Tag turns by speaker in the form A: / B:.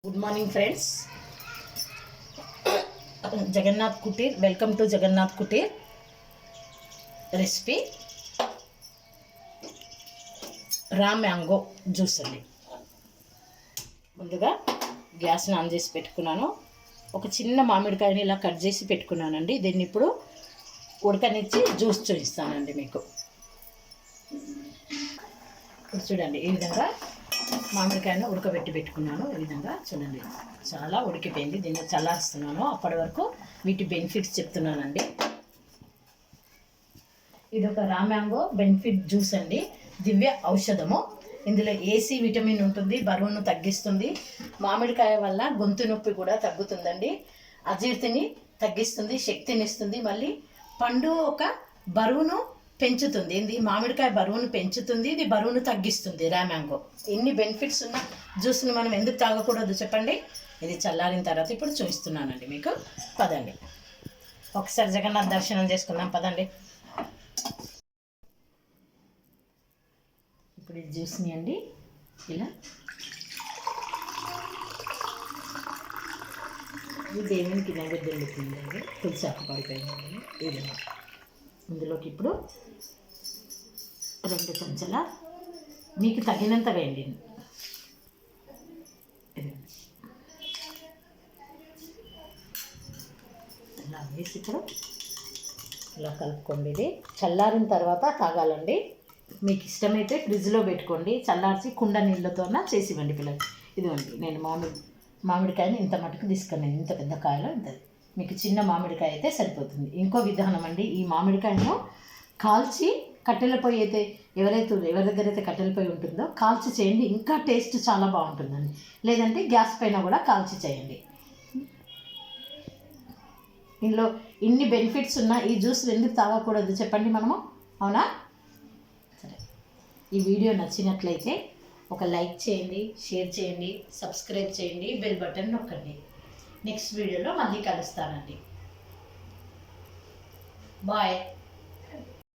A: Good morning friends. Jagannath Kutir, welcome to Jagannath Kutir. Recipe raw mango juice అండి. ముందుగా గ్యాస్ని ఆన్ చేసి పెట్టుకున్నాను. ఒక చిన్న మామిడికాయని ఇలా కట్ చేసి పెట్టుకున్నానండి. దీన్ని ఇప్పుడు ఉడకనిచ్చి జ్యూస్ చూపిస్తానండి మీకు. ఇప్పుడు చూడండి, ఈ విధంగా మామిడికాయను ఉడకబెట్టి పెట్టుకున్నాను. ఈ విధంగా చూడండి, చాలా ఉడికిపోయింది. దీన్ని చల్లారుస్తున్నాను. అప్పటి వరకు వీటి బెనిఫిట్స్ చెప్తున్నానండి. ఇది ఒక రా మ్యాంగో బెనిఫిట్ జ్యూస్ అండి. దివ్య ఔషధము. ఇందులో ఏసీ విటమిన్ ఉంటుంది, బరువును తగ్గిస్తుంది. మామిడికాయ వల్ల గొంతు నొప్పి కూడా తగ్గుతుందండి. అజీర్తిని తగ్గిస్తుంది, శక్తిని ఇస్తుంది. మళ్ళీ పండు ఒక బరువును పెంచుతుంది. ఇది మామిడికాయ బరువును పెంచుతుంది, ఇది బరువును తగ్గిస్తుంది. రా మ్యాంగో ఎన్ని బెనిఫిట్స్ ఉన్న జ్యూస్ని మనం ఎందుకు తాగకూడదు చెప్పండి. ఇది చల్లారిన తర్వాత ఇప్పుడు చూపిస్తున్నానండి మీకు. పదండి, ఒకసారి జగన్నాథ్ దర్శనం చేసుకుందాం. పదండి. ఇప్పుడు ఈ జ్యూస్ని అండి ఇలా ఈ దేవునికి నైవేద్యం పెట్టిందండి. తులసాకు పడిపోయిందండి. ఇది ఇందులోకి ఇప్పుడు 2 చెంచాల మీకు తగినంత వేయండి. ఇలా వేసి ఇప్పుడు ఇలా కలుపుకోండి. ఇది చల్లారిన తర్వాత తాగాలండి. మీకు ఇష్టమైతే ఫ్రిడ్జ్లో పెట్టుకోండి. చల్లార్చి కుండ నీళ్ళతోన చేసి ఇవ్వండి పిల్లలకి. ఇదిగోండి, నేను మామిడికాయని ఇంత మటుకు తీసుకున్నాను. ఇంత పెద్ద కాయలో ఇంత. మీకు చిన్న మామిడికాయ అయితే సరిపోతుంది. ఇంకో విధానం అండి, ఈ మామిడికాయను కాల్చి కట్టెల పొయ్యి అయితే ఎవరి దగ్గర అయితే కట్టెల పొయ్యి ఉంటుందో కాల్చి చేయండి. ఇంకా టేస్ట్ చాలా బాగుంటుందండి. లేదంటే గ్యాస్ పైన కూడా కాల్చి చేయండి. ఇందులో ఇన్ని బెనిఫిట్స్ ఉన్న ఈ జ్యూస్ ఎందుకు తాగకూడదు చెప్పండి మనము, అవునా? సరే, ఈ వీడియో నచ్చినట్లయితే ఒక లైక్ చేయండి, షేర్ చేయండి, సబ్స్క్రైబ్ చేయండి, బెల్ బటన్ నొక్కండి. నెక్స్ట్ వీడియోలో మళ్ళీ కలుస్తానండి. బాయ్.